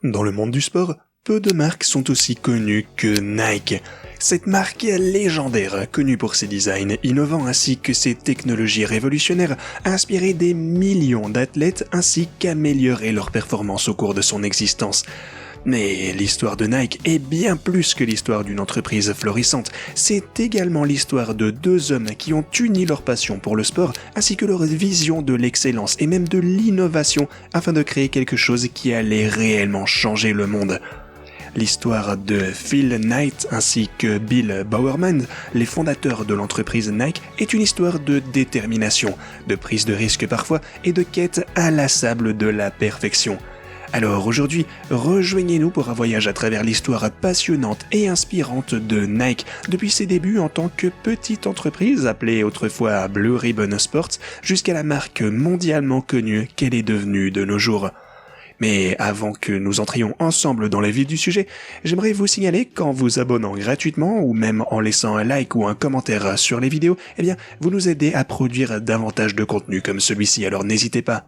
Dans le monde du sport, peu de marques sont aussi connues que Nike. Cette marque légendaire, connue pour ses designs innovants ainsi que ses technologies révolutionnaires, a inspiré des millions d'athlètes ainsi qu'amélioré leur performance au cours de son existence. Mais l'histoire de Nike est bien plus que l'histoire d'une entreprise florissante. C'est également l'histoire de deux hommes qui ont uni leur passion pour le sport ainsi que leur vision de l'excellence et même de l'innovation afin de créer quelque chose qui allait réellement changer le monde. L'histoire de Phil Knight ainsi que Bill Bowerman, les fondateurs de l'entreprise Nike, est une histoire de détermination, de prise de risque parfois et de quête inlassable de la perfection. Alors aujourd'hui, rejoignez-nous pour un voyage à travers l'histoire passionnante et inspirante de Nike, depuis ses débuts en tant que petite entreprise appelée autrefois Blue Ribbon Sports, jusqu'à la marque mondialement connue qu'elle est devenue de nos jours. Mais avant que nous entrions ensemble dans le vif du sujet, j'aimerais vous signaler qu'en vous abonnant gratuitement ou même en laissant un like ou un commentaire sur les vidéos, vous nous aidez à produire davantage de contenu comme celui-ci, alors n'hésitez pas.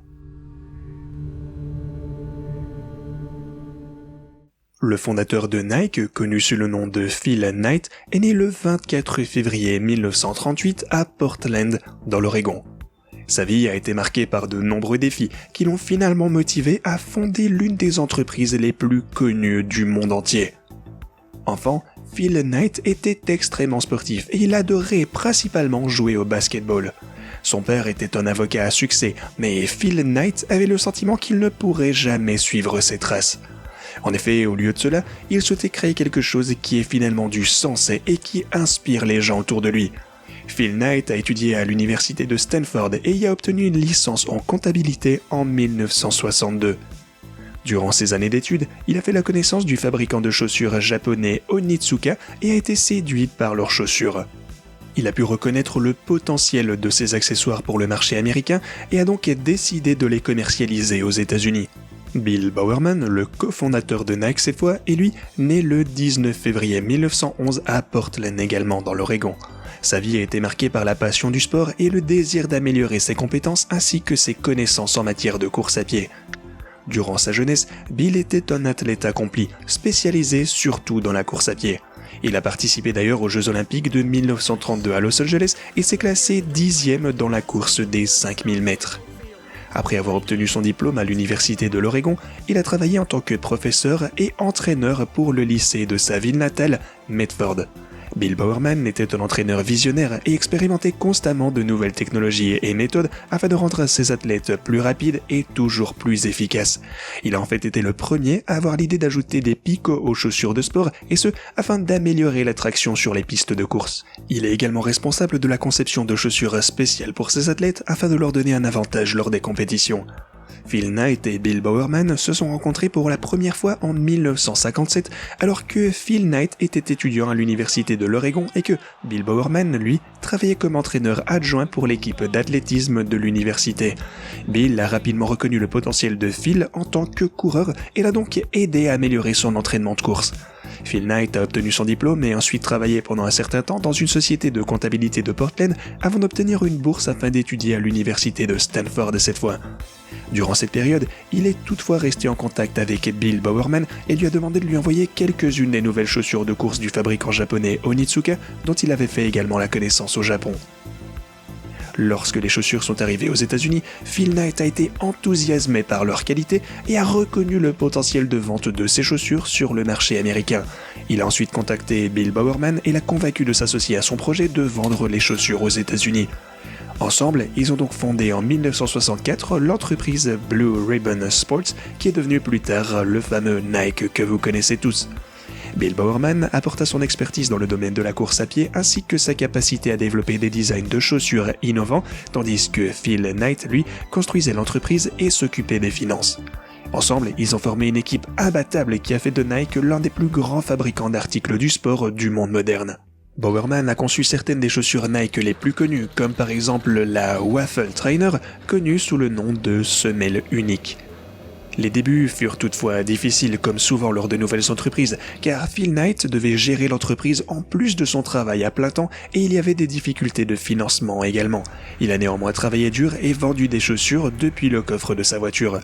Le fondateur de Nike, connu sous le nom de Phil Knight, est né le 24 février 1938 à Portland, dans l'Oregon. Sa vie a été marquée par de nombreux défis qui l'ont finalement motivé à fonder l'une des entreprises les plus connues du monde entier. Enfant, Phil Knight était extrêmement sportif et il adorait principalement jouer au basketball. Son père était un avocat à succès, mais Phil Knight avait le sentiment qu'il ne pourrait jamais suivre ses traces. En effet, au lieu de cela, il souhaitait créer quelque chose qui ait finalement du sens et qui inspire les gens autour de lui. Phil Knight a étudié à l'université de Stanford et y a obtenu une licence en comptabilité en 1962. Durant ses années d'études, il a fait la connaissance du fabricant de chaussures japonais Onitsuka et a été séduit par leurs chaussures. Il a pu reconnaître le potentiel de ces accessoires pour le marché américain et a donc décidé de les commercialiser aux États-Unis. Bill Bowerman, le cofondateur de Nike cette fois, est lui né le 19 février 1911 à Portland également dans l'Oregon. Sa vie a été marquée par la passion du sport et le désir d'améliorer ses compétences ainsi que ses connaissances en matière de course à pied. Durant sa jeunesse, Bill était un athlète accompli, spécialisé surtout dans la course à pied. Il a participé d'ailleurs aux Jeux Olympiques de 1932 à Los Angeles et s'est classé 10e dans la course des 5000 mètres. Après avoir obtenu son diplôme à l'université de l'Oregon, il a travaillé en tant que professeur et entraîneur pour le lycée de sa ville natale, Medford. Bill Bowerman était un entraîneur visionnaire et expérimentait constamment de nouvelles technologies et méthodes afin de rendre ses athlètes plus rapides et toujours plus efficaces. Il a en fait été le premier à avoir l'idée d'ajouter des picots aux chaussures de sport et ce, afin d'améliorer la traction sur les pistes de course. Il est également responsable de la conception de chaussures spéciales pour ses athlètes afin de leur donner un avantage lors des compétitions. Phil Knight et Bill Bowerman se sont rencontrés pour la première fois en 1957 alors que Phil Knight était étudiant à l'université de l'Oregon et que Bill Bowerman, lui, travaillait comme entraîneur adjoint pour l'équipe d'athlétisme de l'université. Bill a rapidement reconnu le potentiel de Phil en tant que coureur et l'a donc aidé à améliorer son entraînement de course. Phil Knight a obtenu son diplôme et ensuite travaillé pendant un certain temps dans une société de comptabilité de Portland avant d'obtenir une bourse afin d'étudier à l'université de Stanford cette fois. Durant cette période, il est toutefois resté en contact avec Bill Bowerman et lui a demandé de lui envoyer quelques-unes des nouvelles chaussures de course du fabricant japonais Onitsuka dont il avait fait également la connaissance au Japon. Lorsque les chaussures sont arrivées aux États-Unis, Phil Knight a été enthousiasmé par leur qualité et a reconnu le potentiel de vente de ces chaussures sur le marché américain. Il a ensuite contacté Bill Bowerman et l'a convaincu de s'associer à son projet de vendre les chaussures aux États-Unis. Ensemble, ils ont donc fondé en 1964 l'entreprise Blue Ribbon Sports qui est devenue plus tard le fameux Nike que vous connaissez tous. Bill Bowerman apporta son expertise dans le domaine de la course à pied ainsi que sa capacité à développer des designs de chaussures innovants, tandis que Phil Knight, lui, construisait l'entreprise et s'occupait des finances. Ensemble, ils ont formé une équipe imbattable qui a fait de Nike l'un des plus grands fabricants d'articles du sport du monde moderne. Bowerman a conçu certaines des chaussures Nike les plus connues, comme par exemple la Waffle Trainer, connue sous le nom de semelle unique. Les débuts furent toutefois difficiles comme souvent lors de nouvelles entreprises, car Phil Knight devait gérer l'entreprise en plus de son travail à plein temps et il y avait des difficultés de financement également. Il a néanmoins travaillé dur et vendu des chaussures depuis le coffre de sa voiture.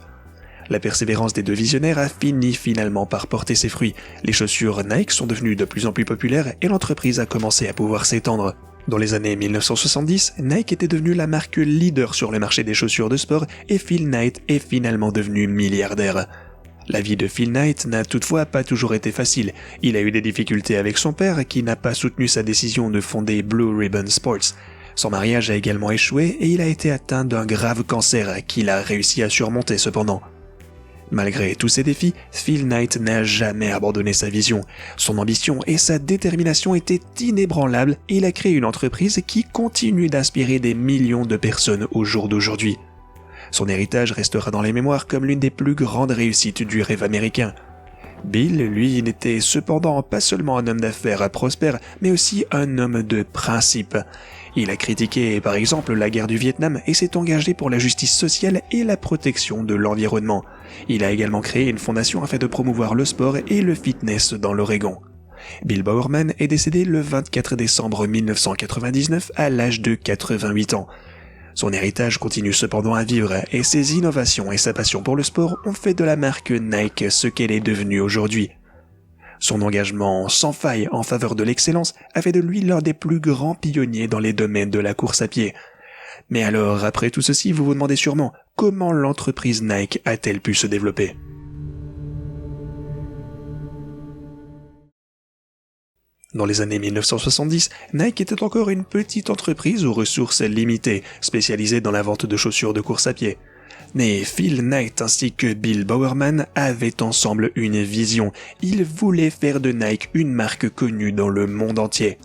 La persévérance des deux visionnaires a fini finalement par porter ses fruits. Les chaussures Nike sont devenues de plus en plus populaires et l'entreprise a commencé à pouvoir s'étendre. Dans les années 1970, Nike était devenue la marque leader sur le marché des chaussures de sport et Phil Knight est finalement devenu milliardaire. La vie de Phil Knight n'a toutefois pas toujours été facile. Il a eu des difficultés avec son père qui n'a pas soutenu sa décision de fonder Blue Ribbon Sports. Son mariage a également échoué et il a été atteint d'un grave cancer qu'il a réussi à surmonter cependant. Malgré tous ces défis, Phil Knight n'a jamais abandonné sa vision. Son ambition et sa détermination étaient inébranlables et il a créé une entreprise qui continue d'inspirer des millions de personnes au jour d'aujourd'hui. Son héritage restera dans les mémoires comme l'une des plus grandes réussites du rêve américain. Bill, lui, n'était cependant pas seulement un homme d'affaires prospère, mais aussi un homme de principe. Il a critiqué par exemple la guerre du Vietnam et s'est engagé pour la justice sociale et la protection de l'environnement. Il a également créé une fondation afin de promouvoir le sport et le fitness dans l'Oregon. Bill Bowerman est décédé le 24 décembre 1999 à l'âge de 88 ans. Son héritage continue cependant à vivre et ses innovations et sa passion pour le sport ont fait de la marque Nike ce qu'elle est devenue aujourd'hui. Son engagement sans faille en faveur de l'excellence a fait de lui l'un des plus grands pionniers dans les domaines de la course à pied. Mais alors, après tout ceci, vous vous demandez sûrement comment l'entreprise Nike a-t-elle pu se développer ? Dans les années 1970, Nike était encore une petite entreprise aux ressources limitées, spécialisée dans la vente de chaussures de course à pied. Mais Phil Knight ainsi que Bill Bowerman avaient ensemble une vision. Ils voulaient faire de Nike une marque connue dans le monde entier.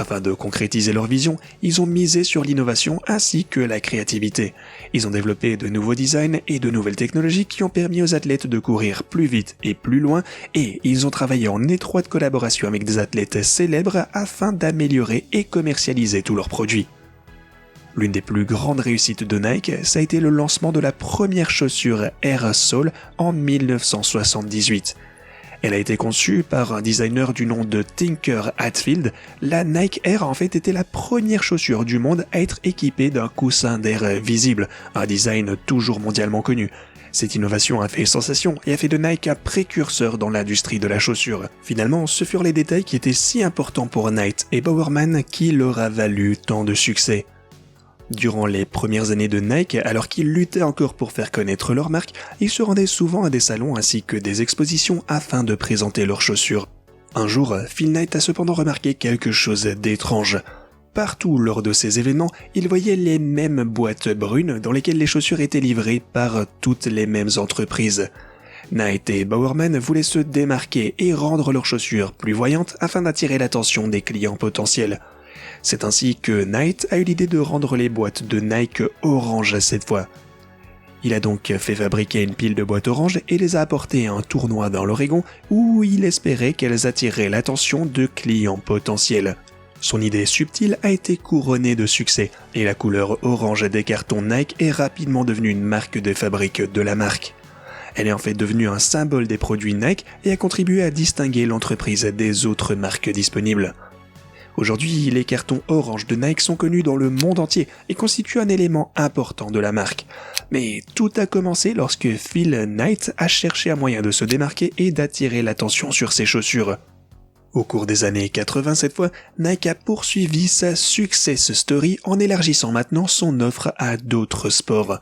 Afin de concrétiser leur vision, ils ont misé sur l'innovation ainsi que la créativité. Ils ont développé de nouveaux designs et de nouvelles technologies qui ont permis aux athlètes de courir plus vite et plus loin, et ils ont travaillé en étroite collaboration avec des athlètes célèbres afin d'améliorer et commercialiser tous leurs produits. L'une des plus grandes réussites de Nike, ça a été le lancement de la première chaussure Air Soul en 1978. Elle a été conçue par un designer du nom de Tinker Hatfield. La Nike Air a en fait été la première chaussure du monde à être équipée d'un coussin d'air visible, un design toujours mondialement connu. Cette innovation a fait sensation et a fait de Nike un précurseur dans l'industrie de la chaussure. Finalement, ce furent les détails qui étaient si importants pour Knight et Bowerman qui leur a valu tant de succès. Durant les premières années de Nike, alors qu'ils luttaient encore pour faire connaître leur marque, ils se rendaient souvent à des salons ainsi que des expositions afin de présenter leurs chaussures. Un jour, Phil Knight a cependant remarqué quelque chose d'étrange. Partout lors de ces événements, il voyait les mêmes boîtes brunes dans lesquelles les chaussures étaient livrées par toutes les mêmes entreprises. Knight et Bowerman voulaient se démarquer et rendre leurs chaussures plus voyantes afin d'attirer l'attention des clients potentiels. C'est ainsi que Knight a eu l'idée de rendre les boîtes de Nike orange cette fois. Il a donc fait fabriquer une pile de boîtes oranges et les a apportées à un tournoi dans l'Oregon où il espérait qu'elles attireraient l'attention de clients potentiels. Son idée subtile a été couronnée de succès et la couleur orange des cartons Nike est rapidement devenue une marque de fabrique de la marque. Elle est en fait devenue un symbole des produits Nike et a contribué à distinguer l'entreprise des autres marques disponibles. Aujourd'hui, les cartons orange de Nike sont connus dans le monde entier et constituent un élément important de la marque. Mais tout a commencé lorsque Phil Knight a cherché un moyen de se démarquer et d'attirer l'attention sur ses chaussures. Au cours des années 80 cette fois, Nike a poursuivi sa success story en élargissant maintenant son offre à d'autres sports.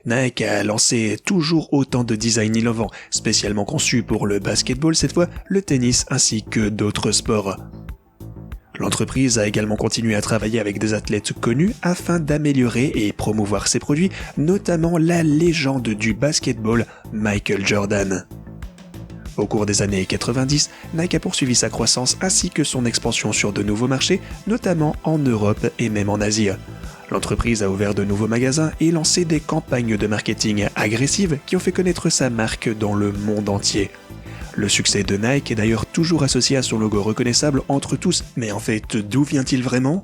Nike a lancé toujours autant de designs innovants, spécialement conçus pour le basketball cette fois, le tennis ainsi que d'autres sports. L'entreprise a également continué à travailler avec des athlètes connus afin d'améliorer et promouvoir ses produits, notamment la légende du basketball Michael Jordan. Au cours des années 90, Nike a poursuivi sa croissance ainsi que son expansion sur de nouveaux marchés, notamment en Europe et même en Asie. L'entreprise a ouvert de nouveaux magasins et lancé des campagnes de marketing agressives qui ont fait connaître sa marque dans le monde entier. Le succès de Nike est d'ailleurs toujours associé à son logo reconnaissable entre tous, mais en fait, d'où vient-il vraiment ?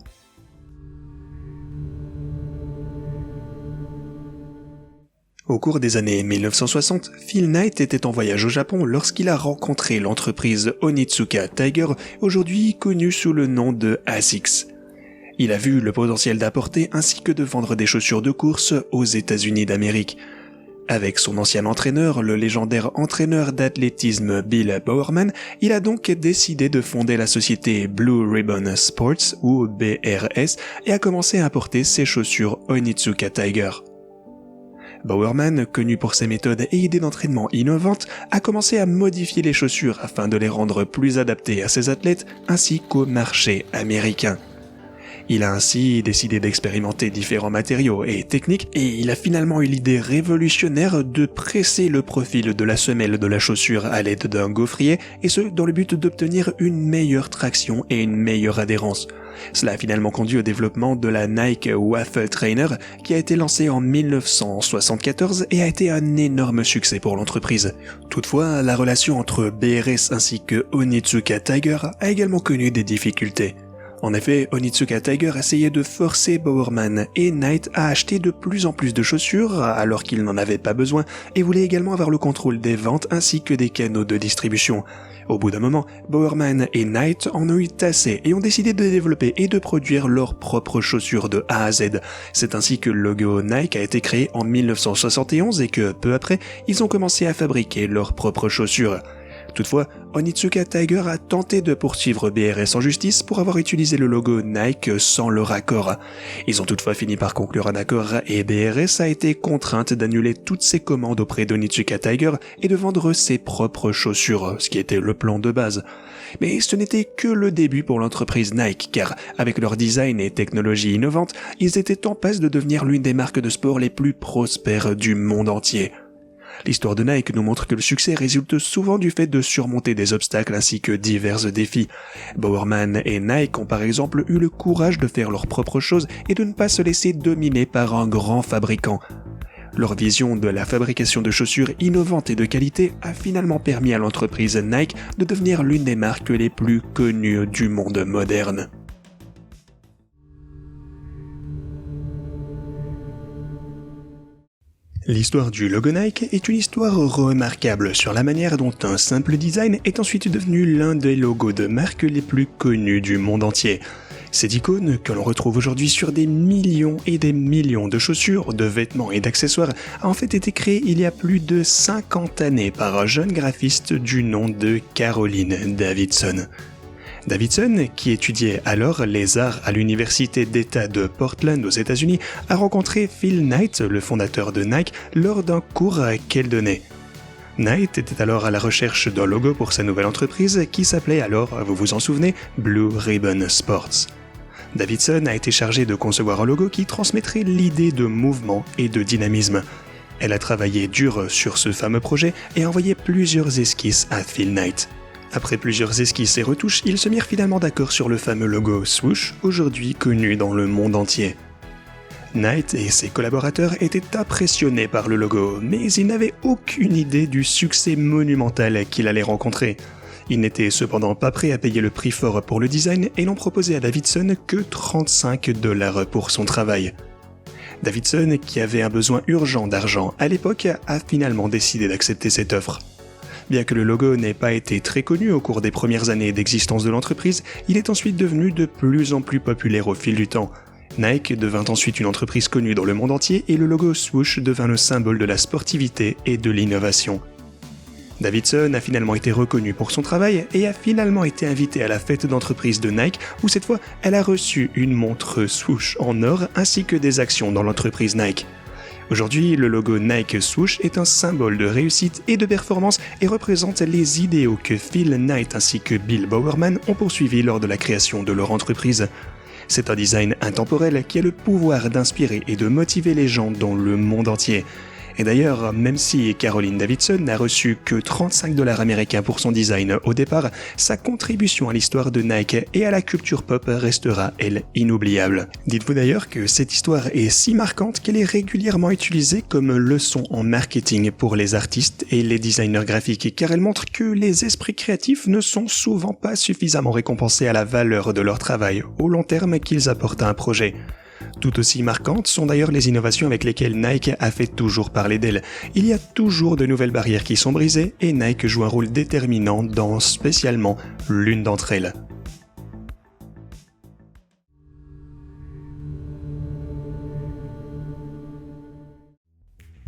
Au cours des années 1960, Phil Knight était en voyage au Japon lorsqu'il a rencontré l'entreprise Onitsuka Tiger, aujourd'hui connue sous le nom de ASICS. Il a vu le potentiel d'apporter ainsi que de vendre des chaussures de course aux États-Unis d'Amérique. Avec son ancien entraîneur, le légendaire entraîneur d'athlétisme Bill Bowerman, il a donc décidé de fonder la société Blue Ribbon Sports, ou BRS, et a commencé à importer ses chaussures Onitsuka Tiger. Bowerman, connu pour ses méthodes et idées d'entraînement innovantes, a commencé à modifier les chaussures afin de les rendre plus adaptées à ses athlètes ainsi qu'au marché américain. Il a ainsi décidé d'expérimenter différents matériaux et techniques et il a finalement eu l'idée révolutionnaire de presser le profil de la semelle de la chaussure à l'aide d'un gaufrier et ce dans le but d'obtenir une meilleure traction et une meilleure adhérence. Cela a finalement conduit au développement de la Nike Waffle Trainer qui a été lancée en 1974 et a été un énorme succès pour l'entreprise. Toutefois, la relation entre BRS ainsi que Onitsuka Tiger a également connu des difficultés. En effet, Onitsuka Tiger essayait de forcer Bowerman et Knight à acheter de plus en plus de chaussures alors qu'ils n'en avaient pas besoin et voulait également avoir le contrôle des ventes ainsi que des canaux de distribution. Au bout d'un moment, Bowerman et Knight en ont eu assez et ont décidé de développer et de produire leurs propres chaussures de A à Z. C'est ainsi que le logo Nike a été créé en 1971 et que, peu après, ils ont commencé à fabriquer leurs propres chaussures. Toutefois, Onitsuka Tiger a tenté de poursuivre BRS en justice pour avoir utilisé le logo Nike sans leur accord. Ils ont toutefois fini par conclure un accord et BRS a été contrainte d'annuler toutes ses commandes auprès d'Onitsuka Tiger et de vendre ses propres chaussures, ce qui était le plan de base. Mais ce n'était que le début pour l'entreprise Nike, car avec leur design et technologie innovantes, ils étaient en passe de devenir l'une des marques de sport les plus prospères du monde entier. L'histoire de Nike nous montre que le succès résulte souvent du fait de surmonter des obstacles ainsi que divers défis. Bowerman et Nike ont par exemple eu le courage de faire leurs propres choses et de ne pas se laisser dominer par un grand fabricant. Leur vision de la fabrication de chaussures innovantes et de qualité a finalement permis à l'entreprise Nike de devenir l'une des marques les plus connues du monde moderne. L'histoire du logo Nike est une histoire remarquable sur la manière dont un simple design est ensuite devenu l'un des logos de marque les plus connus du monde entier. Cette icône, que l'on retrouve aujourd'hui sur des millions et des millions de chaussures, de vêtements et d'accessoires, a en fait été créée il y a plus de 50 années par un jeune graphiste du nom de Caroline Davidson. Davidson, qui étudiait alors les arts à l'université d'État de Portland aux États-Unis, a rencontré Phil Knight, le fondateur de Nike, lors d'un cours qu'elle donnait. Knight était alors à la recherche d'un logo pour sa nouvelle entreprise qui s'appelait alors, vous vous en souvenez, Blue Ribbon Sports. Davidson a été chargée de concevoir un logo qui transmettrait l'idée de mouvement et de dynamisme. Elle a travaillé dur sur ce fameux projet et a envoyé plusieurs esquisses à Phil Knight. Après plusieurs esquisses et retouches, ils se mirent finalement d'accord sur le fameux logo swoosh, aujourd'hui connu dans le monde entier. Knight et ses collaborateurs étaient impressionnés par le logo, mais ils n'avaient aucune idée du succès monumental qu'il allait rencontrer. Ils n'étaient cependant pas prêts à payer le prix fort pour le design et n'ont proposé à Davidson que $35 pour son travail. Davidson, qui avait un besoin urgent d'argent à l'époque, a finalement décidé d'accepter cette offre. Bien que le logo n'ait pas été très connu au cours des premières années d'existence de l'entreprise, il est ensuite devenu de plus en plus populaire au fil du temps. Nike devint ensuite une entreprise connue dans le monde entier et le logo swoosh devint le symbole de la sportivité et de l'innovation. Davidson a finalement été reconnue pour son travail et a finalement été invitée à la fête d'entreprise de Nike où cette fois elle a reçu une montre swoosh en or ainsi que des actions dans l'entreprise Nike. Aujourd'hui, le logo Nike Swoosh est un symbole de réussite et de performance et représente les idéaux que Phil Knight ainsi que Bill Bowerman ont poursuivis lors de la création de leur entreprise. C'est un design intemporel qui a le pouvoir d'inspirer et de motiver les gens dans le monde entier. Et d'ailleurs, même si Caroline Davidson n'a reçu que $35 américains pour son design au départ, sa contribution à l'histoire de Nike et à la culture pop restera, elle, inoubliable. Dites-vous d'ailleurs que cette histoire est si marquante qu'elle est régulièrement utilisée comme leçon en marketing pour les artistes et les designers graphiques, car elle montre que les esprits créatifs ne sont souvent pas suffisamment récompensés à la valeur de leur travail au long terme qu'ils apportent à un projet. Tout aussi marquantes sont d'ailleurs les innovations avec lesquelles Nike a fait toujours parler d'elle. Il y a toujours de nouvelles barrières qui sont brisées et Nike joue un rôle déterminant dans spécialement l'une d'entre elles.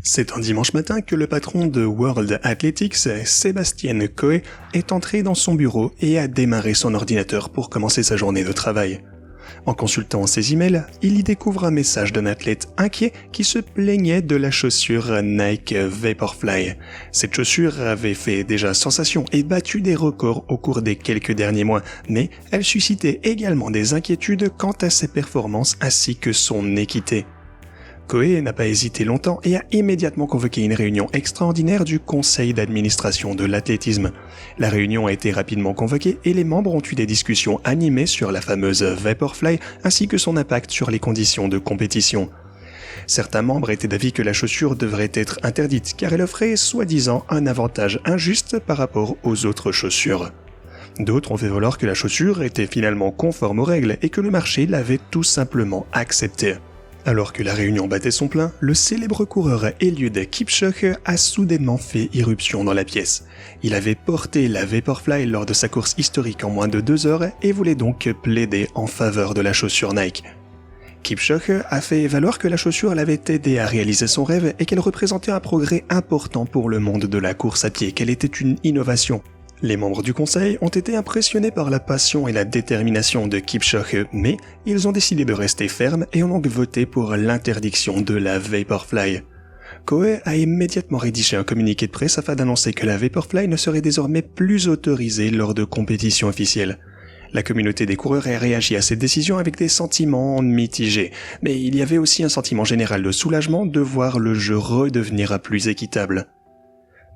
C'est un dimanche matin que le patron de World Athletics, Sébastien Coe, est entré dans son bureau et a démarré son ordinateur pour commencer sa journée de travail. En consultant ses emails, il y découvre un message d'un athlète inquiet qui se plaignait de la chaussure Nike Vaporfly. Cette chaussure avait fait déjà sensation et battu des records au cours des quelques derniers mois, mais elle suscitait également des inquiétudes quant à ses performances ainsi que son équité. Coe n'a pas hésité longtemps et a immédiatement convoqué une réunion extraordinaire du conseil d'administration de l'athlétisme. La réunion a été rapidement convoquée et les membres ont eu des discussions animées sur la fameuse Vaporfly ainsi que son impact sur les conditions de compétition. Certains membres étaient d'avis que la chaussure devrait être interdite car elle offrait soi-disant un avantage injuste par rapport aux autres chaussures. D'autres ont fait valoir que la chaussure était finalement conforme aux règles et que le marché l'avait tout simplement acceptée. Alors que la réunion battait son plein, le célèbre coureur Eliud Kipchoge a soudainement fait irruption dans la pièce. Il avait porté la Vaporfly lors de sa course historique en moins de 2 heures et voulait donc plaider en faveur de la chaussure Nike. Kipchoge a fait valoir que la chaussure l'avait aidé à réaliser son rêve et qu'elle représentait un progrès important pour le monde de la course à pied, qu'elle était une innovation. Les membres du conseil ont été impressionnés par la passion et la détermination de Kipchoge, mais ils ont décidé de rester fermes et ont donc voté pour l'interdiction de la Vaporfly. Coe a immédiatement rédigé un communiqué de presse afin d'annoncer que la Vaporfly ne serait désormais plus autorisée lors de compétitions officielles. La communauté des coureurs a réagi à cette décision avec des sentiments mitigés, mais il y avait aussi un sentiment général de soulagement de voir le jeu redevenir plus équitable.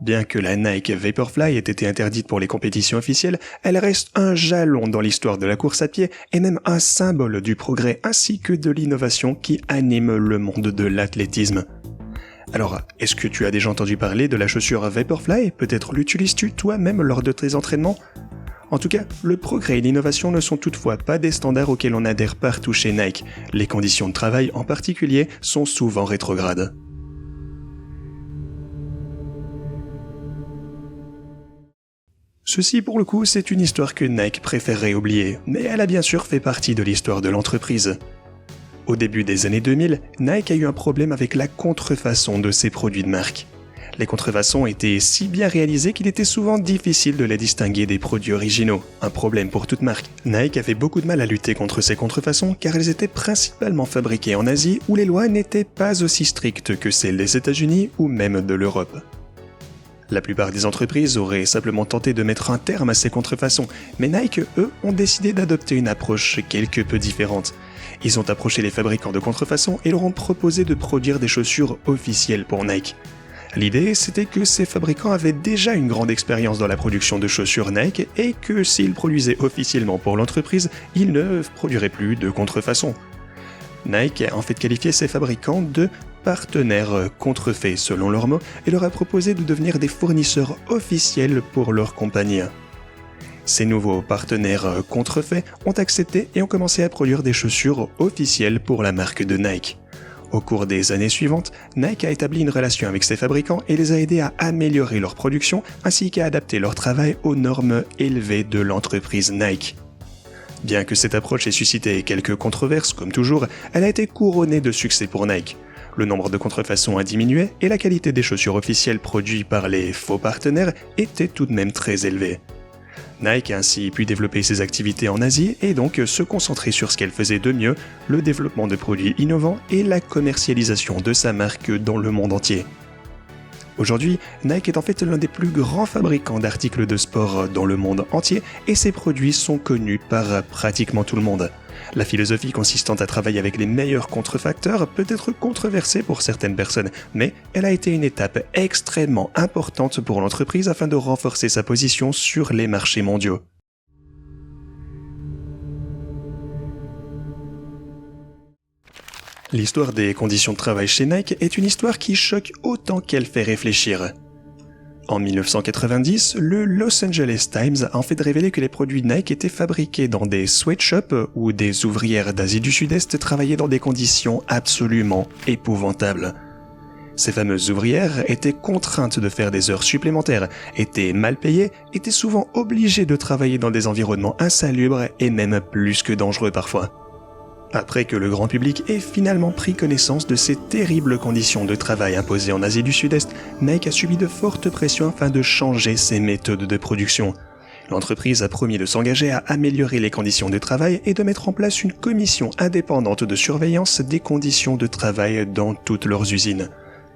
Bien que la Nike Vaporfly ait été interdite pour les compétitions officielles, elle reste un jalon dans l'histoire de la course à pied et même un symbole du progrès ainsi que de l'innovation qui anime le monde de l'athlétisme. Alors, est-ce que tu as déjà entendu parler de la chaussure Vaporfly ? Peut-être l'utilises-tu toi-même lors de tes entraînements ? En tout cas, le progrès et l'innovation ne sont toutefois pas des standards auxquels on adhère partout chez Nike. Les conditions de travail en particulier sont souvent rétrogrades. Ceci, pour le coup, c'est une histoire que Nike préférerait oublier, mais elle a bien sûr fait partie de l'histoire de l'entreprise. Au début des années 2000, Nike a eu un problème avec la contrefaçon de ses produits de marque. Les contrefaçons étaient si bien réalisées qu'il était souvent difficile de les distinguer des produits originaux, un problème pour toute marque. Nike avait beaucoup de mal à lutter contre ces contrefaçons car elles étaient principalement fabriquées en Asie où les lois n'étaient pas aussi strictes que celles des États-Unis ou même de l'Europe. La plupart des entreprises auraient simplement tenté de mettre un terme à ces contrefaçons, mais Nike, eux, ont décidé d'adopter une approche quelque peu différente. Ils ont approché les fabricants de contrefaçons et leur ont proposé de produire des chaussures officielles pour Nike. L'idée, c'était que ces fabricants avaient déjà une grande expérience dans la production de chaussures Nike et que s'ils produisaient officiellement pour l'entreprise, ils ne produiraient plus de contrefaçons. Nike a en fait qualifié ces fabricants de partenaires contrefaits selon leurs mots et leur a proposé de devenir des fournisseurs officiels pour leur compagnie. Ces nouveaux partenaires contrefaits ont accepté et ont commencé à produire des chaussures officielles pour la marque de Nike. Au cours des années suivantes, Nike a établi une relation avec ces fabricants et les a aidés à améliorer leur production ainsi qu'à adapter leur travail aux normes élevées de l'entreprise Nike. Bien que cette approche ait suscité quelques controverses, comme toujours, elle a été couronnée de succès pour Nike. Le nombre de contrefaçons a diminué et la qualité des chaussures officielles produites par les faux partenaires était tout de même très élevée. Nike a ainsi pu développer ses activités en Asie et donc se concentrer sur ce qu'elle faisait de mieux, le développement de produits innovants et la commercialisation de sa marque dans le monde entier. Aujourd'hui, Nike est en fait l'un des plus grands fabricants d'articles de sport dans le monde entier et ses produits sont connus par pratiquement tout le monde. La philosophie consistant à travailler avec les meilleurs contrefacteurs peut être controversée pour certaines personnes, mais elle a été une étape extrêmement importante pour l'entreprise afin de renforcer sa position sur les marchés mondiaux. L'histoire des conditions de travail chez Nike est une histoire qui choque autant qu'elle fait réfléchir. En 1990, le Los Angeles Times a en fait révélé que les produits Nike étaient fabriqués dans des sweatshops où des ouvrières d'Asie du Sud-Est travaillaient dans des conditions absolument épouvantables. Ces fameuses ouvrières étaient contraintes de faire des heures supplémentaires, étaient mal payées, étaient souvent obligées de travailler dans des environnements insalubres et même plus que dangereux parfois. Après que le grand public ait finalement pris connaissance de ces terribles conditions de travail imposées en Asie du Sud-Est, Nike a subi de fortes pressions afin de changer ses méthodes de production. L'entreprise a promis de s'engager à améliorer les conditions de travail et de mettre en place une commission indépendante de surveillance des conditions de travail dans toutes leurs usines.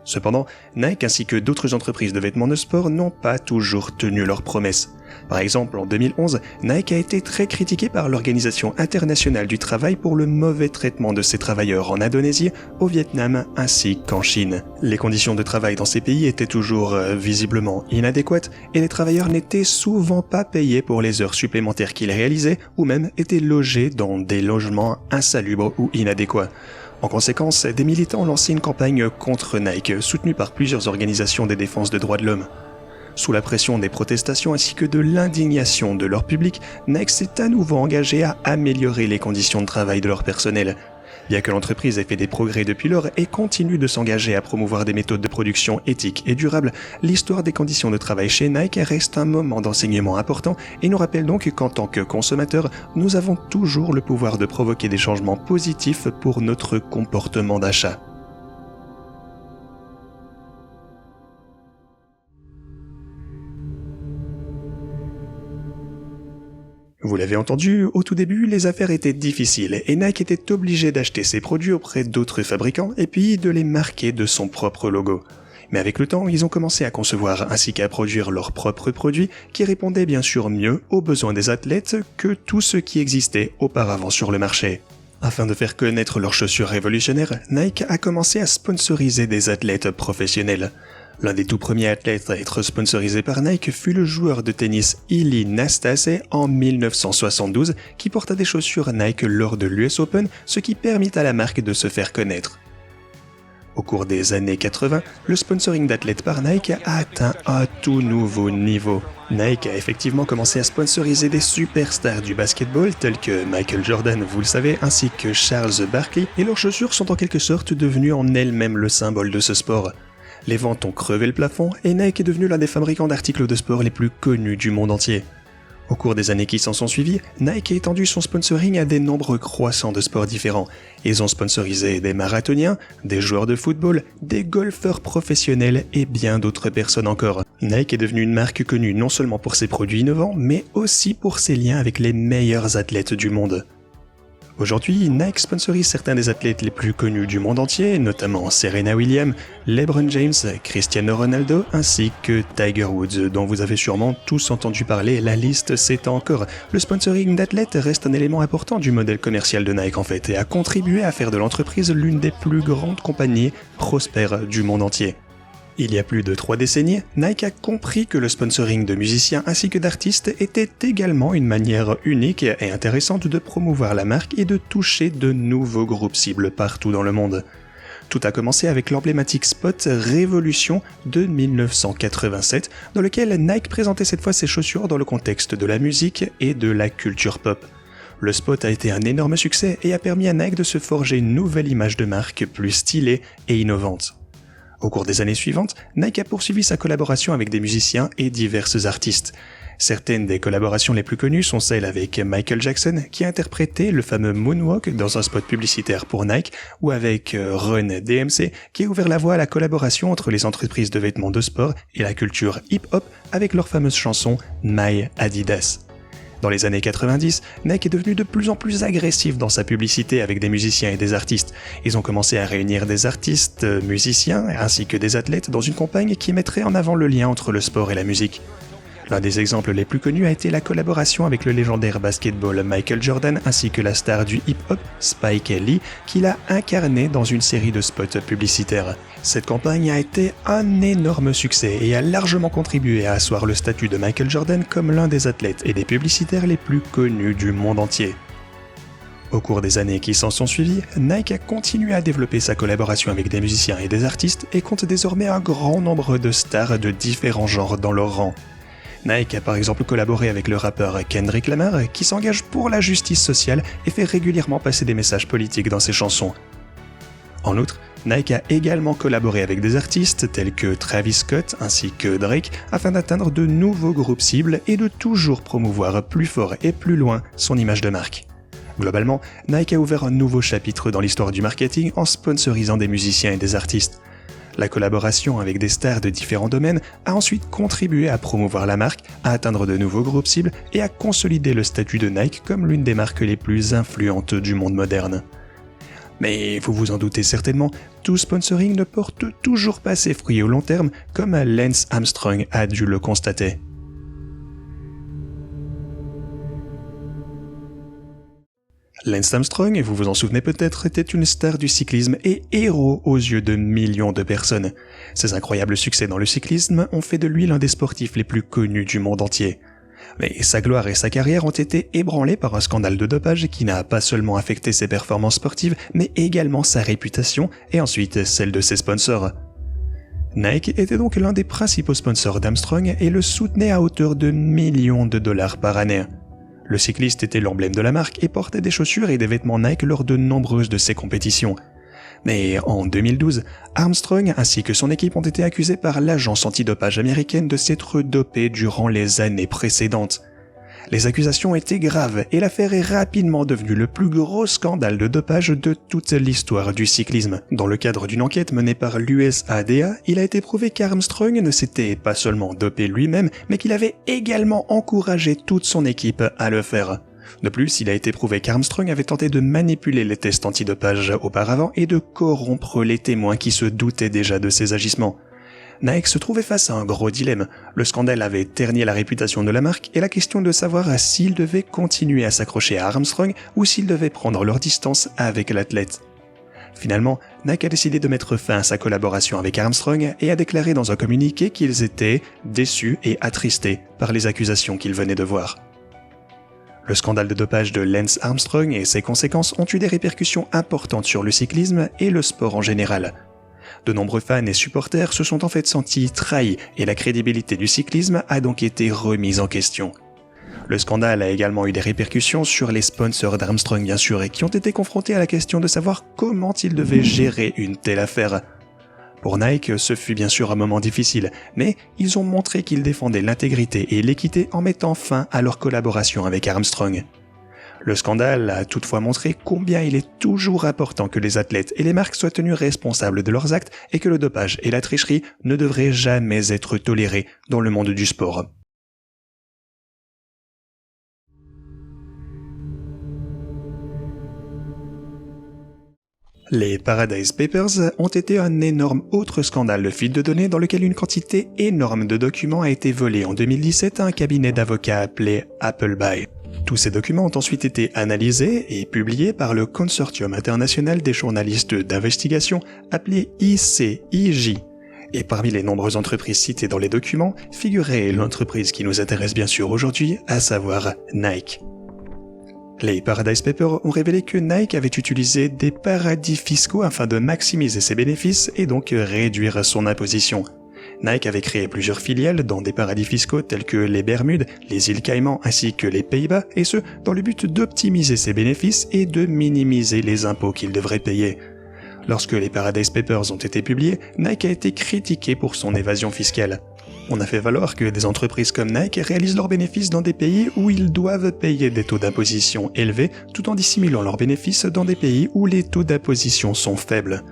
Cependant, Nike ainsi que d'autres entreprises de vêtements de sport n'ont pas toujours tenu leurs promesses. Par exemple, en 2011, Nike a été très critiqué par l'Organisation internationale du travail pour le mauvais traitement de ses travailleurs en Indonésie, au Vietnam ainsi qu'en Chine. Les conditions de travail dans ces pays étaient toujours visiblement inadéquates et les travailleurs n'étaient souvent pas payés pour les heures supplémentaires qu'ils réalisaient ou même étaient logés dans des logements insalubres ou inadéquats. En conséquence, des militants ont lancé une campagne contre Nike, soutenue par plusieurs organisations de défense des droits de l'homme. Sous la pression des protestations ainsi que de l'indignation de leur public, Nike s'est à nouveau engagé à améliorer les conditions de travail de leur personnel. Bien que l'entreprise ait fait des progrès depuis lors et continue de s'engager à promouvoir des méthodes de production éthiques et durables, l'histoire des conditions de travail chez Nike reste un moment d'enseignement important et nous rappelle donc qu'en tant que consommateurs, nous avons toujours le pouvoir de provoquer des changements positifs pour notre comportement d'achat. Vous l'avez entendu, au tout début, les affaires étaient difficiles et Nike était obligé d'acheter ses produits auprès d'autres fabricants et puis de les marquer de son propre logo. Mais avec le temps, ils ont commencé à concevoir ainsi qu'à produire leurs propres produits qui répondaient bien sûr mieux aux besoins des athlètes que tout ce qui existait auparavant sur le marché. Afin de faire connaître leurs chaussures révolutionnaires, Nike a commencé à sponsoriser des athlètes professionnels. L'un des tout premiers athlètes à être sponsorisé par Nike fut le joueur de tennis Ilie Nastase en 1972 qui porta des chaussures Nike lors de l'US Open, ce qui permit à la marque de se faire connaître. Au cours des années 80, le sponsoring d'athlètes par Nike a atteint un tout nouveau niveau. Nike a effectivement commencé à sponsoriser des superstars du basketball tels que Michael Jordan, vous le savez, ainsi que Charles Barkley, et leurs chaussures sont en quelque sorte devenues en elles-mêmes le symbole de ce sport. Les ventes ont crevé le plafond et Nike est devenu l'un des fabricants d'articles de sport les plus connus du monde entier. Au cours des années qui s'en sont suivies, Nike a étendu son sponsoring à des nombres croissants de sports différents. Ils ont sponsorisé des marathoniens, des joueurs de football, des golfeurs professionnels et bien d'autres personnes encore. Nike est devenu une marque connue non seulement pour ses produits innovants, mais aussi pour ses liens avec les meilleurs athlètes du monde. Aujourd'hui, Nike sponsorise certains des athlètes les plus connus du monde entier, notamment Serena Williams, LeBron James, Cristiano Ronaldo, ainsi que Tiger Woods, dont vous avez sûrement tous entendu parler, la liste s'étend encore. Le sponsoring d'athlètes reste un élément important du modèle commercial de Nike en fait, et a contribué à faire de l'entreprise l'une des plus grandes compagnies prospères du monde entier. Il y a plus de 3 décennies, Nike a compris que le sponsoring de musiciens ainsi que d'artistes était également une manière unique et intéressante de promouvoir la marque et de toucher de nouveaux groupes cibles partout dans le monde. Tout a commencé avec l'emblématique spot Révolution de 1987, dans lequel Nike présentait cette fois ses chaussures dans le contexte de la musique et de la culture pop. Le spot a été un énorme succès et a permis à Nike de se forger une nouvelle image de marque plus stylée et innovante. Au cours des années suivantes, Nike a poursuivi sa collaboration avec des musiciens et diverses artistes. Certaines des collaborations les plus connues sont celles avec Michael Jackson, qui a interprété le fameux Moonwalk dans un spot publicitaire pour Nike, ou avec Run DMC, qui a ouvert la voie à la collaboration entre les entreprises de vêtements de sport et la culture hip-hop avec leur fameuse chanson My Adidas. Dans les années 90, Nike est devenu de plus en plus agressif dans sa publicité avec des musiciens et des artistes. Ils ont commencé à réunir des artistes, musiciens, ainsi que des athlètes dans une campagne qui mettrait en avant le lien entre le sport et la musique. L'un des exemples les plus connus a été la collaboration avec le légendaire basketball Michael Jordan ainsi que la star du hip-hop Spike Lee qu'il a incarné dans une série de spots publicitaires. Cette campagne a été un énorme succès et a largement contribué à asseoir le statut de Michael Jordan comme l'un des athlètes et des publicitaires les plus connus du monde entier. Au cours des années qui s'en sont suivies, Nike a continué à développer sa collaboration avec des musiciens et des artistes et compte désormais un grand nombre de stars de différents genres dans leur rang. Nike a par exemple collaboré avec le rappeur Kendrick Lamar qui s'engage pour la justice sociale et fait régulièrement passer des messages politiques dans ses chansons. En outre, Nike a également collaboré avec des artistes tels que Travis Scott ainsi que Drake afin d'atteindre de nouveaux groupes cibles et de toujours promouvoir plus fort et plus loin son image de marque. Globalement, Nike a ouvert un nouveau chapitre dans l'histoire du marketing en sponsorisant des musiciens et des artistes. La collaboration avec des stars de différents domaines a ensuite contribué à promouvoir la marque, à atteindre de nouveaux groupes cibles et à consolider le statut de Nike comme l'une des marques les plus influentes du monde moderne. Mais vous vous en doutez certainement, tout sponsoring ne porte toujours pas ses fruits au long terme, comme Lance Armstrong a dû le constater. Lance Armstrong, vous vous en souvenez peut-être, était une star du cyclisme et héros aux yeux de millions de personnes. Ses incroyables succès dans le cyclisme ont fait de lui l'un des sportifs les plus connus du monde entier. Mais sa gloire et sa carrière ont été ébranlées par un scandale de dopage qui n'a pas seulement affecté ses performances sportives, mais également sa réputation et ensuite celle de ses sponsors. Nike était donc l'un des principaux sponsors d'Armstrong et le soutenait à hauteur de millions de dollars par année. Le cycliste était l'emblème de la marque et portait des chaussures et des vêtements Nike lors de nombreuses de ses compétitions. Mais en 2012, Armstrong ainsi que son équipe ont été accusés par l'agence antidopage américaine de s'être dopés durant les années précédentes. Les accusations étaient graves et l'affaire est rapidement devenue le plus gros scandale de dopage de toute l'histoire du cyclisme. Dans le cadre d'une enquête menée par l'USADA, il a été prouvé qu'Armstrong ne s'était pas seulement dopé lui-même, mais qu'il avait également encouragé toute son équipe à le faire. De plus, il a été prouvé qu'Armstrong avait tenté de manipuler les tests antidopage auparavant et de corrompre les témoins qui se doutaient déjà de ses agissements. Nike se trouvait face à un gros dilemme. Le scandale avait terni la réputation de la marque et la question de savoir s'il devait continuer à s'accrocher à Armstrong ou s'il devait prendre leur distance avec l'athlète. Finalement, Nike a décidé de mettre fin à sa collaboration avec Armstrong et a déclaré dans un communiqué qu'ils étaient déçus et attristés par les accusations qu'ils venaient de voir. Le scandale de dopage de Lance Armstrong et ses conséquences ont eu des répercussions importantes sur le cyclisme et le sport en général. De nombreux fans et supporters se sont en fait sentis trahis et la crédibilité du cyclisme a donc été remise en question. Le scandale a également eu des répercussions sur les sponsors d'Armstrong bien sûr et qui ont été confrontés à la question de savoir comment ils devaient gérer une telle affaire. Pour Nike, ce fut bien sûr un moment difficile, mais ils ont montré qu'ils défendaient l'intégrité et l'équité en mettant fin à leur collaboration avec Armstrong. Le scandale a toutefois montré combien il est toujours important que les athlètes et les marques soient tenus responsables de leurs actes et que le dopage et la tricherie ne devraient jamais être tolérés dans le monde du sport. Les Paradise Papers ont été un énorme autre scandale de fuite de données dans lequel une quantité énorme de documents a été volée en 2017 à un cabinet d'avocats appelé Appleby. Tous ces documents ont ensuite été analysés et publiés par le Consortium international des journalistes d'investigation appelé ICIJ. Et parmi les nombreuses entreprises citées dans les documents, figurait l'entreprise qui nous intéresse bien sûr aujourd'hui, à savoir Nike. Les Paradise Papers ont révélé que Nike avait utilisé des paradis fiscaux afin de maximiser ses bénéfices et donc réduire son imposition. Nike avait créé plusieurs filiales dans des paradis fiscaux tels que les Bermudes, les îles Caïmans ainsi que les Pays-Bas, et ce, dans le but d'optimiser ses bénéfices et de minimiser les impôts qu'il devrait payer. Lorsque les Paradise Papers ont été publiés, Nike a été critiqué pour son évasion fiscale. On a fait valoir que des entreprises comme Nike réalisent leurs bénéfices dans des pays où ils doivent payer des taux d'imposition élevés tout en dissimulant leurs bénéfices dans des pays où les taux d'imposition sont faibles.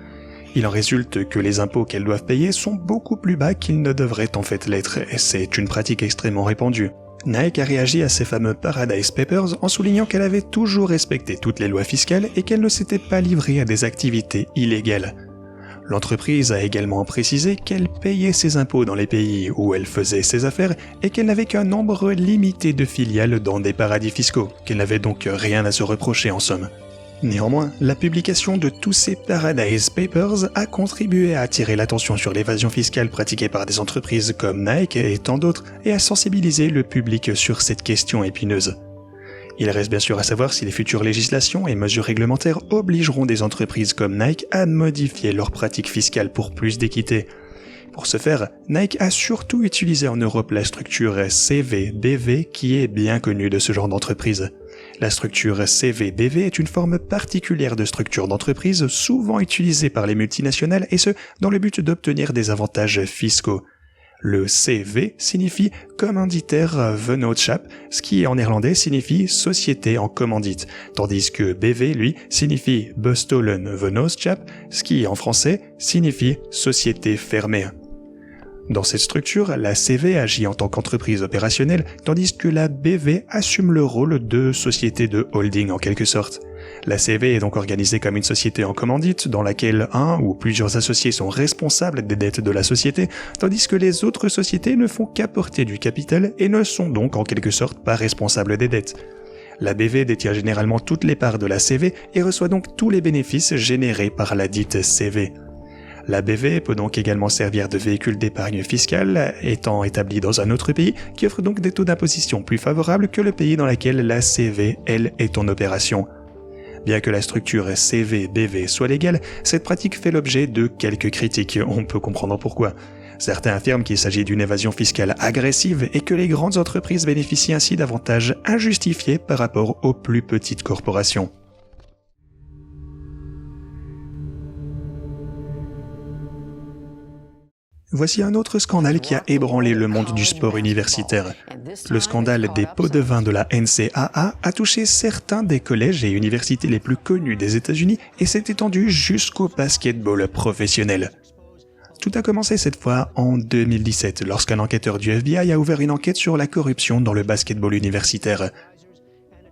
Il en résulte que les impôts qu'elles doivent payer sont beaucoup plus bas qu'ils ne devraient en fait l'être, et c'est une pratique extrêmement répandue. Nike a réagi à ces fameux Paradise Papers en soulignant qu'elle avait toujours respecté toutes les lois fiscales et qu'elle ne s'était pas livrée à des activités illégales. L'entreprise a également précisé qu'elle payait ses impôts dans les pays où elle faisait ses affaires et qu'elle n'avait qu'un nombre limité de filiales dans des paradis fiscaux, qu'elle n'avait donc rien à se reprocher en somme. Néanmoins, la publication de tous ces Paradise Papers a contribué à attirer l'attention sur l'évasion fiscale pratiquée par des entreprises comme Nike et tant d'autres et à sensibiliser le public sur cette question épineuse. Il reste bien sûr à savoir si les futures législations et mesures réglementaires obligeront des entreprises comme Nike à modifier leurs pratiques fiscales pour plus d'équité. Pour ce faire, Nike a surtout utilisé en Europe la structure CVBV qui est bien connue de ce genre d'entreprise. La structure CVBV est une forme particulière de structure d'entreprise souvent utilisée par les multinationales et ce, dans le but d'obtenir des avantages fiscaux. Le CV signifie Commanditaire Vennootschap, ce qui en néerlandais signifie société en commandite, tandis que BV, lui, signifie Bestolen Vennootschap, ce qui en français signifie société fermée. Dans cette structure, la CV agit en tant qu'entreprise opérationnelle, tandis que la BV assume le rôle de société de holding en quelque sorte. La CV est donc organisée comme une société en commandite, dans laquelle un ou plusieurs associés sont responsables des dettes de la société, tandis que les autres sociétés ne font qu'apporter du capital et ne sont donc en quelque sorte pas responsables des dettes. La BV détient généralement toutes les parts de la CV et reçoit donc tous les bénéfices générés par la dite CV. La BV peut donc également servir de véhicule d'épargne fiscale, étant établie dans un autre pays, qui offre donc des taux d'imposition plus favorables que le pays dans lequel la CV, elle, est en opération. Bien que la structure CV-BV soit légale, cette pratique fait l'objet de quelques critiques, on peut comprendre pourquoi. Certains affirment qu'il s'agit d'une évasion fiscale agressive et que les grandes entreprises bénéficient ainsi d'avantages injustifiés par rapport aux plus petites corporations. Voici un autre scandale qui a ébranlé le monde du sport universitaire. Le scandale des pots de vin de la NCAA a touché certains des collèges et universités les plus connus des États-Unis et s'est étendu jusqu'au basketball professionnel. Tout a commencé cette fois en 2017, lorsqu'un enquêteur du FBI a ouvert une enquête sur la corruption dans le basketball universitaire.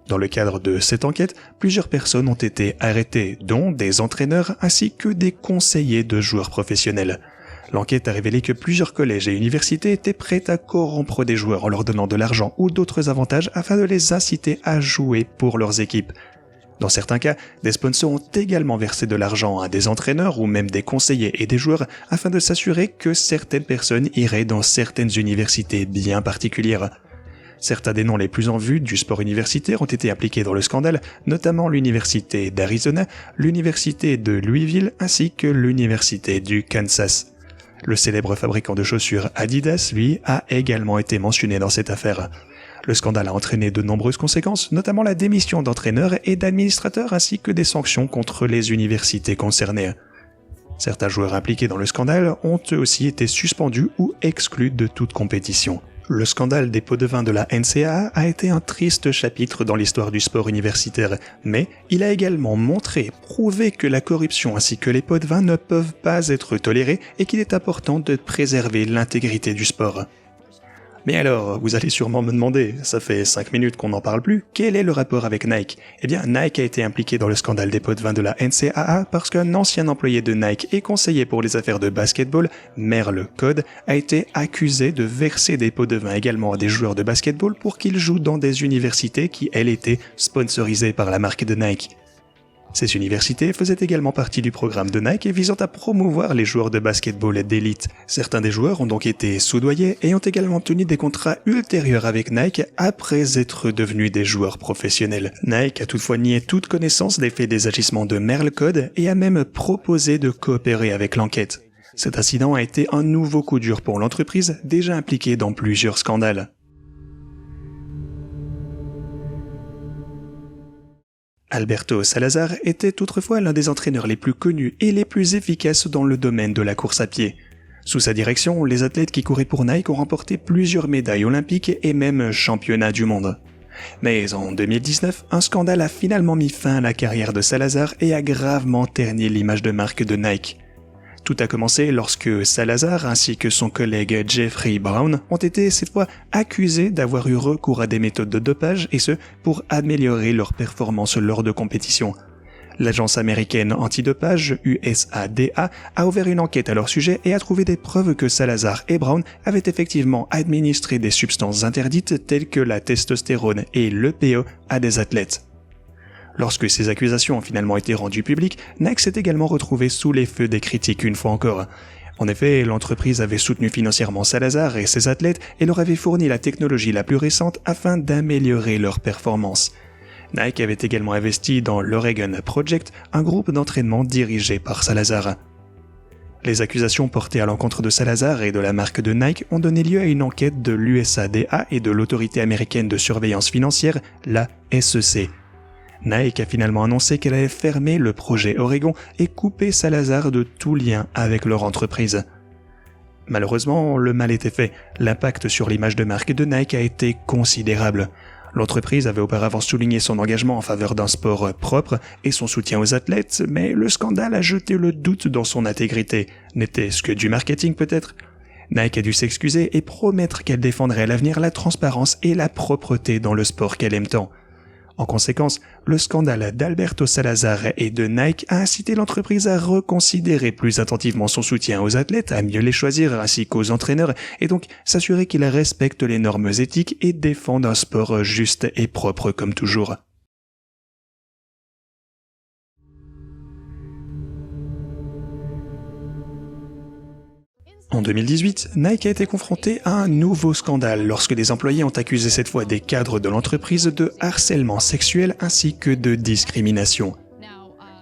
Dans le cadre de cette enquête, plusieurs personnes ont été arrêtées, dont des entraîneurs ainsi que des conseillers de joueurs professionnels. L'enquête a révélé que plusieurs collèges et universités étaient prêts à corrompre des joueurs en leur donnant de l'argent ou d'autres avantages afin de les inciter à jouer pour leurs équipes. Dans certains cas, des sponsors ont également versé de l'argent à des entraîneurs ou même des conseillers et des joueurs afin de s'assurer que certaines personnes iraient dans certaines universités bien particulières. Certains des noms les plus en vue du sport universitaire ont été impliqués dans le scandale, notamment l'université d'Arizona, l'université de Louisville ainsi que l'université du Kansas. Le célèbre fabricant de chaussures Adidas, lui, a également été mentionné dans cette affaire. Le scandale a entraîné de nombreuses conséquences, notamment la démission d'entraîneurs et d'administrateurs ainsi que des sanctions contre les universités concernées. Certains joueurs impliqués dans le scandale ont eux aussi été suspendus ou exclus de toute compétition. Le scandale des pots de vin de la NCAA a été un triste chapitre dans l'histoire du sport universitaire, mais il a également prouvé que la corruption ainsi que les pots de vin ne peuvent pas être tolérés et qu'il est important de préserver l'intégrité du sport. Mais alors, vous allez sûrement me demander, ça fait 5 minutes qu'on n'en parle plus, quel est le rapport avec Nike ? Eh bien, Nike a été impliqué dans le scandale des pots de vin de la NCAA parce qu'un ancien employé de Nike et conseiller pour les affaires de basketball, Merle Code, a été accusé de verser des pots de vin également à des joueurs de basketball pour qu'ils jouent dans des universités qui, elles, étaient sponsorisées par la marque de Nike. Ces universités faisaient également partie du programme de Nike visant à promouvoir les joueurs de basketball d'élite. Certains des joueurs ont donc été soudoyés et ont également obtenu des contrats ultérieurs avec Nike après être devenus des joueurs professionnels. Nike a toutefois nié toute connaissance des faits des agissements de Merle Code et a même proposé de coopérer avec l'enquête. Cet incident a été un nouveau coup dur pour l'entreprise, déjà impliquée dans plusieurs scandales. Alberto Salazar était autrefois l'un des entraîneurs les plus connus et les plus efficaces dans le domaine de la course à pied. Sous sa direction, les athlètes qui couraient pour Nike ont remporté plusieurs médailles olympiques et même championnats du monde. Mais en 2019, un scandale a finalement mis fin à la carrière de Salazar et a gravement terni l'image de marque de Nike. Tout a commencé lorsque Salazar ainsi que son collègue Jeffrey Brown ont été cette fois accusés d'avoir eu recours à des méthodes de dopage et ce, pour améliorer leur performance lors de compétitions. L'agence américaine antidopage USADA a ouvert une enquête à leur sujet et a trouvé des preuves que Salazar et Brown avaient effectivement administré des substances interdites telles que la testostérone et l'EPO à des athlètes. Lorsque ces accusations ont finalement été rendues publiques, Nike s'est également retrouvé sous les feux des critiques une fois encore. En effet, l'entreprise avait soutenu financièrement Salazar et ses athlètes et leur avait fourni la technologie la plus récente afin d'améliorer leurs performances. Nike avait également investi dans l'Oregon Project, un groupe d'entraînement dirigé par Salazar. Les accusations portées à l'encontre de Salazar et de la marque de Nike ont donné lieu à une enquête de l'USADA et de l'autorité américaine de surveillance financière, la SEC. Nike a finalement annoncé qu'elle allait fermer le projet Oregon et couper Salazar de tout lien avec leur entreprise. Malheureusement, le mal était fait. L'impact sur l'image de marque de Nike a été considérable. L'entreprise avait auparavant souligné son engagement en faveur d'un sport propre et son soutien aux athlètes, mais le scandale a jeté le doute dans son intégrité. N'était-ce que du marketing peut-être ? Nike a dû s'excuser et promettre qu'elle défendrait à l'avenir la transparence et la propreté dans le sport qu'elle aime tant. En conséquence, le scandale d'Alberto Salazar et de Nike a incité l'entreprise à reconsidérer plus attentivement son soutien aux athlètes, à mieux les choisir ainsi qu'aux entraîneurs, et donc s'assurer qu'ils respectent les normes éthiques et défendent un sport juste et propre comme toujours. En 2018, Nike a été confronté à un nouveau scandale lorsque des employés ont accusé cette fois des cadres de l'entreprise de harcèlement sexuel ainsi que de discrimination.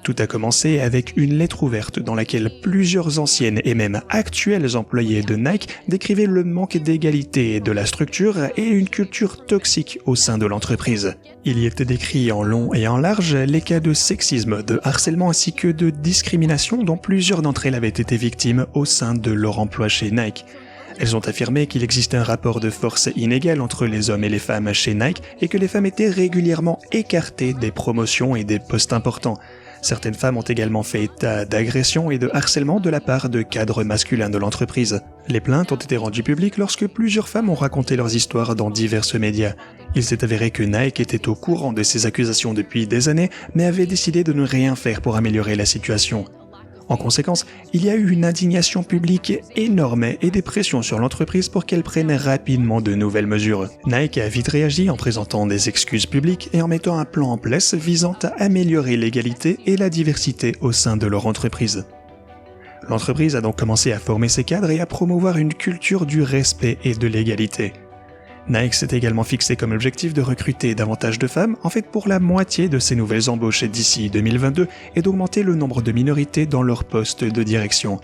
Tout a commencé avec une lettre ouverte dans laquelle plusieurs anciennes et même actuelles employées de Nike décrivaient le manque d'égalité de la structure et une culture toxique au sein de l'entreprise. Il y était décrit en long et en large les cas de sexisme, de harcèlement ainsi que de discrimination dont plusieurs d'entre elles avaient été victimes au sein de leur emploi chez Nike. Elles ont affirmé qu'il existait un rapport de force inégal entre les hommes et les femmes chez Nike et que les femmes étaient régulièrement écartées des promotions et des postes importants. Certaines femmes ont également fait état d'agressions et de harcèlement de la part de cadres masculins de l'entreprise. Les plaintes ont été rendues publiques lorsque plusieurs femmes ont raconté leurs histoires dans divers médias. Il s'est avéré que Nike était au courant de ces accusations depuis des années, mais avait décidé de ne rien faire pour améliorer la situation. En conséquence, il y a eu une indignation publique énorme et des pressions sur l'entreprise pour qu'elle prenne rapidement de nouvelles mesures. Nike a vite réagi en présentant des excuses publiques et en mettant un plan en place visant à améliorer l'égalité et la diversité au sein de leur entreprise. L'entreprise a donc commencé à former ses cadres et à promouvoir une culture du respect et de l'égalité. Nike s'est également fixé comme objectif de recruter davantage de femmes, en fait pour la moitié de ses nouvelles embauches d'ici 2022, et d'augmenter le nombre de minorités dans leurs postes de direction.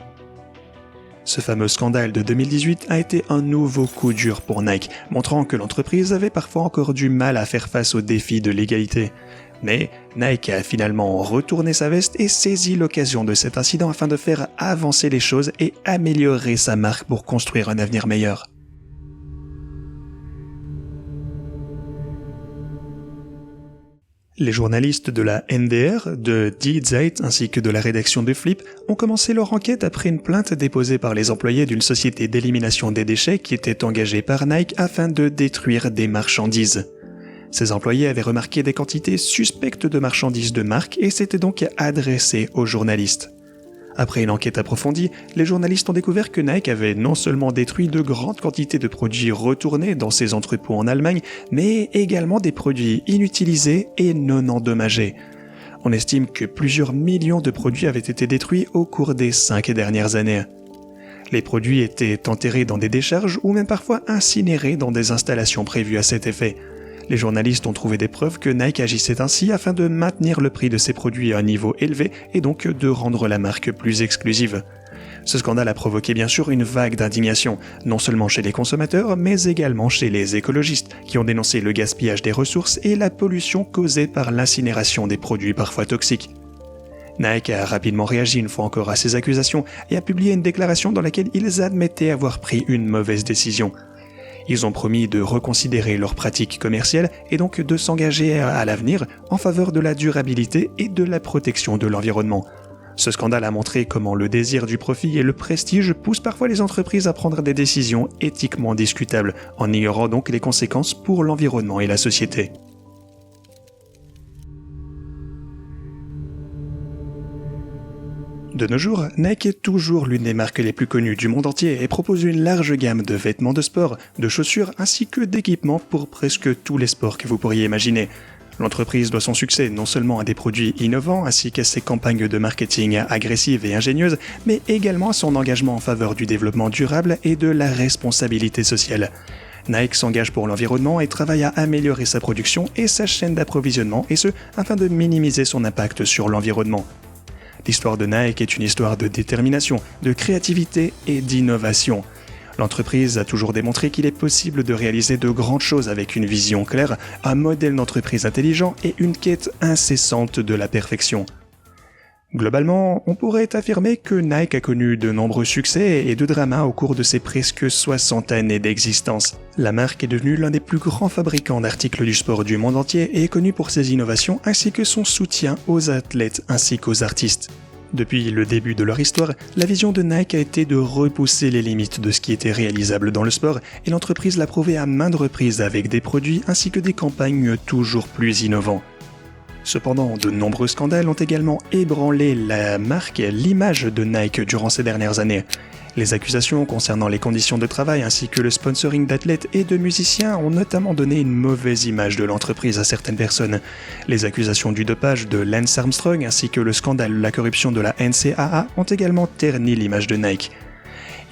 Ce fameux scandale de 2018 a été un nouveau coup dur pour Nike, montrant que l'entreprise avait parfois encore du mal à faire face aux défis de l'égalité. Mais Nike a finalement retourné sa veste et saisi l'occasion de cet incident afin de faire avancer les choses et améliorer sa marque pour construire un avenir meilleur. Les journalistes de la NDR, de Die Zeit ainsi que de la rédaction de Flip ont commencé leur enquête après une plainte déposée par les employés d'une société d'élimination des déchets qui était engagée par Nike afin de détruire des marchandises. Ces employés avaient remarqué des quantités suspectes de marchandises de marque et s'étaient donc adressés aux journalistes. Après une enquête approfondie, les journalistes ont découvert que Nike avait non seulement détruit de grandes quantités de produits retournés dans ses entrepôts en Allemagne, mais également des produits inutilisés et non endommagés. On estime que plusieurs millions de produits avaient été détruits au cours des 5 dernières années. Les produits étaient enterrés dans des décharges ou même parfois incinérés dans des installations prévues à cet effet. Les journalistes ont trouvé des preuves que Nike agissait ainsi afin de maintenir le prix de ses produits à un niveau élevé et donc de rendre la marque plus exclusive. Ce scandale a provoqué bien sûr une vague d'indignation, non seulement chez les consommateurs, mais également chez les écologistes, qui ont dénoncé le gaspillage des ressources et la pollution causée par l'incinération des produits parfois toxiques. Nike a rapidement réagi une fois encore à ces accusations et a publié une déclaration dans laquelle ils admettaient avoir pris une mauvaise décision. Ils ont promis de reconsidérer leurs pratiques commerciales et donc de s'engager à l'avenir en faveur de la durabilité et de la protection de l'environnement. Ce scandale a montré comment le désir du profit et le prestige poussent parfois les entreprises à prendre des décisions éthiquement discutables, en ignorant donc les conséquences pour l'environnement et la société. De nos jours, Nike est toujours l'une des marques les plus connues du monde entier et propose une large gamme de vêtements de sport, de chaussures ainsi que d'équipements pour presque tous les sports que vous pourriez imaginer. L'entreprise doit son succès non seulement à des produits innovants ainsi qu'à ses campagnes de marketing agressives et ingénieuses, mais également à son engagement en faveur du développement durable et de la responsabilité sociale. Nike s'engage pour l'environnement et travaille à améliorer sa production et sa chaîne d'approvisionnement, et ce, afin de minimiser son impact sur l'environnement. L'histoire de Nike est une histoire de détermination, de créativité et d'innovation. L'entreprise a toujours démontré qu'il est possible de réaliser de grandes choses avec une vision claire, un modèle d'entreprise intelligent et une quête incessante de la perfection. Globalement, on pourrait affirmer que Nike a connu de nombreux succès et de dramas au cours de ses presque 60 années d'existence. La marque est devenue l'un des plus grands fabricants d'articles du sport du monde entier et est connue pour ses innovations ainsi que son soutien aux athlètes ainsi qu'aux artistes. Depuis le début de leur histoire, la vision de Nike a été de repousser les limites de ce qui était réalisable dans le sport et l'entreprise l'a prouvé à maintes reprises avec des produits ainsi que des campagnes toujours plus innovants. Cependant, de nombreux scandales ont également ébranlé la marque et l'image de Nike durant ces dernières années. Les accusations concernant les conditions de travail ainsi que le sponsoring d'athlètes et de musiciens ont notamment donné une mauvaise image de l'entreprise à certaines personnes. Les accusations du dopage de Lance Armstrong ainsi que le scandale de la corruption de la NCAA ont également terni l'image de Nike.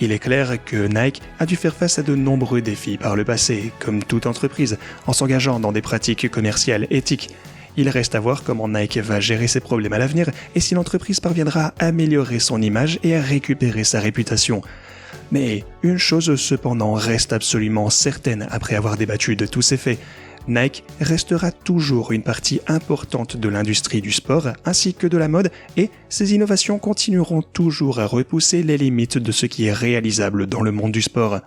Il est clair que Nike a dû faire face à de nombreux défis par le passé, comme toute entreprise, en s'engageant dans des pratiques commerciales éthiques. Il reste à voir comment Nike va gérer ses problèmes à l'avenir et si l'entreprise parviendra à améliorer son image et à récupérer sa réputation. Mais une chose cependant reste absolument certaine après avoir débattu de tous ces faits. Nike restera toujours une partie importante de l'industrie du sport ainsi que de la mode et ses innovations continueront toujours à repousser les limites de ce qui est réalisable dans le monde du sport.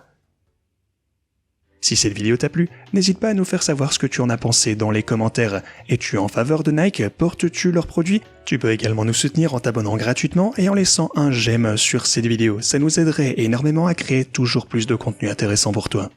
Si cette vidéo t'a plu, n'hésite pas à nous faire savoir ce que tu en as pensé dans les commentaires. Es-tu en faveur de Nike? Portes-tu leurs produits? Tu peux également nous soutenir en t'abonnant gratuitement et en laissant un j'aime sur cette vidéo. Ça nous aiderait énormément à créer toujours plus de contenu intéressant pour toi.